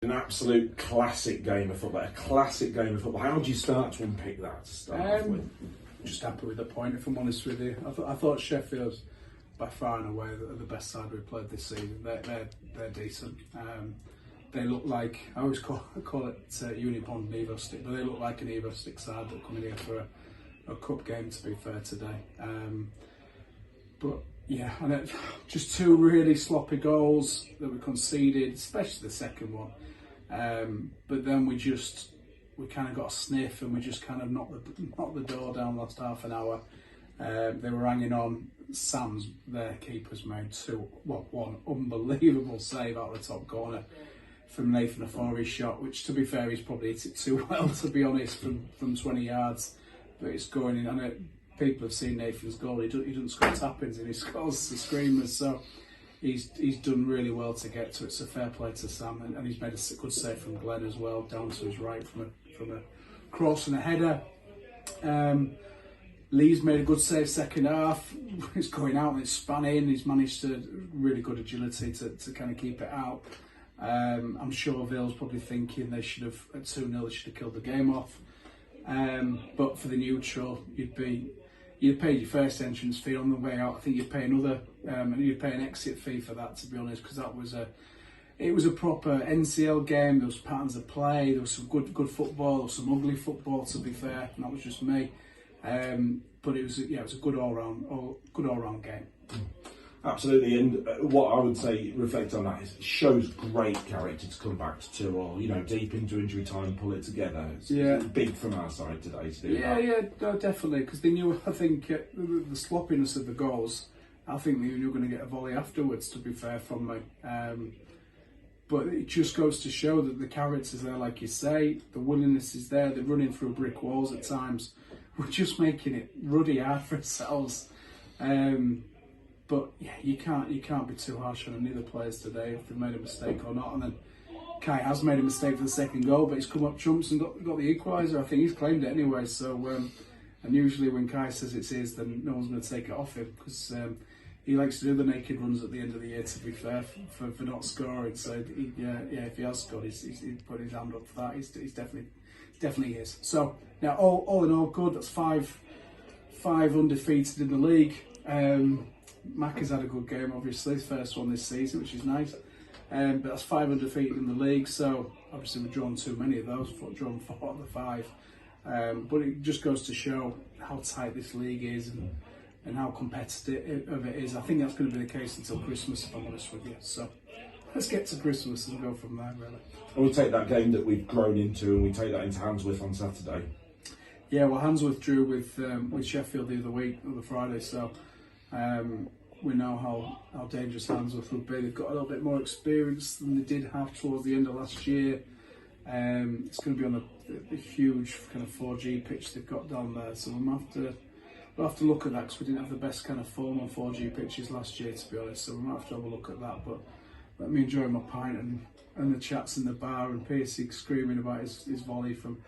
An absolute classic game of football. A classic game of football. How do you start to unpick that to start off with? Just happy with the point, if I'm honest with you. I thought Sheffield, by far and away, are the best side we've played this season. They're decent. They look like, I always call it Unibond and Evo Stick, but they look like an Evo Stick side that are coming here for a cup game, to be fair, today. But yeah, and just two really sloppy goals that we conceded, especially the second one. But then we kind of got a sniff and we just kind of knocked the door down last half an hour. They were hanging on. Their keeper's made one unbelievable save out of the top corner from Nathan Afori's shot, which, to be fair, he's probably hit it too well, to be honest, from 20 yards. But it's going in. I know people have seen Nathan's goal. He doesn't score tap-ins and he scores the screamers. So he's done really well to get to it. So fair play to Sam, and he's made a good save from Glenn as well, down to his right from a cross and a header. Lee's made a good save second half. It's going out and it's span in. He's managed to really good agility to kind of keep it out. I'm sure Vale's probably thinking they should have, at 2-0, they should have killed the game off. But for the neutral, you'd paid your first entrance fee on the way out. I think you'd pay you'd pay an exit fee for that, to be honest, because it was a proper NCL game. There was patterns of play. There was some good football. There was some ugly football, to be fair, and that was just me. But it was a good all round game. Absolutely, and what I would say, reflect on that, is it shows great character to come back to 2-2, deep into injury time, pull it together. It's big from our side today to do that. Yeah, no, definitely, because they knew, I think, the sloppiness of the goals, I think they knew were going to get a volley afterwards, to be fair, from me. But it just goes to show that the character's there, like you say, the willingness is there, they're running through brick walls at times. We're just making it ruddy hard for ourselves. But yeah, you can't be too harsh on any of the players today if they've made a mistake or not. And then Kai has made a mistake for the second goal, but he's come up trumps and got the equaliser. I think he's claimed it anyway. So and usually when Kai says it's his, then no one's going to take it off him, because he likes to do the naked runs at the end of the year, to be fair, for not scoring. So if he has scored, he's put his hand up for that. He's definitely his. So now all in all, good. That's five undefeated in the league. Mac has had a good game, obviously, his first one this season, which is nice. But that's 5 undefeated in the league, so obviously we've drawn too many of those, drawn 4 of the 5. But it just goes to show how tight this league is and how competitive it is. I think that's going to be the case until Christmas, if I'm honest with you. So let's get to Christmas and go from there, really. And we take that game that we've grown into and we take that into Handsworth on Saturday. Yeah, well, Handsworth drew with Sheffield the other Friday, so we know how dangerous Handsworth would be. They've got a little bit more experience than they did have towards the end of last year. It's going to be on the huge kind of 4G pitch they've got down there, so we'll have to look at that, because we didn't have the best kind of form on 4G pitches last year, to be honest. So we might have to have a look at that. But let me enjoy my pint and the chats in the bar, and Piercy screaming about his volley from,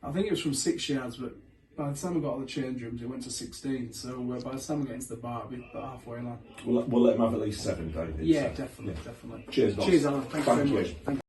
I think it was from 6 yards, but by the time we got all the change rooms, it went to 16. So by the time we get into the bar, it'll be about halfway line. We'll let him have at least 7, David. Yeah, so, definitely. Cheers, boss. Cheers, Alan. Thank you very much. Thank you.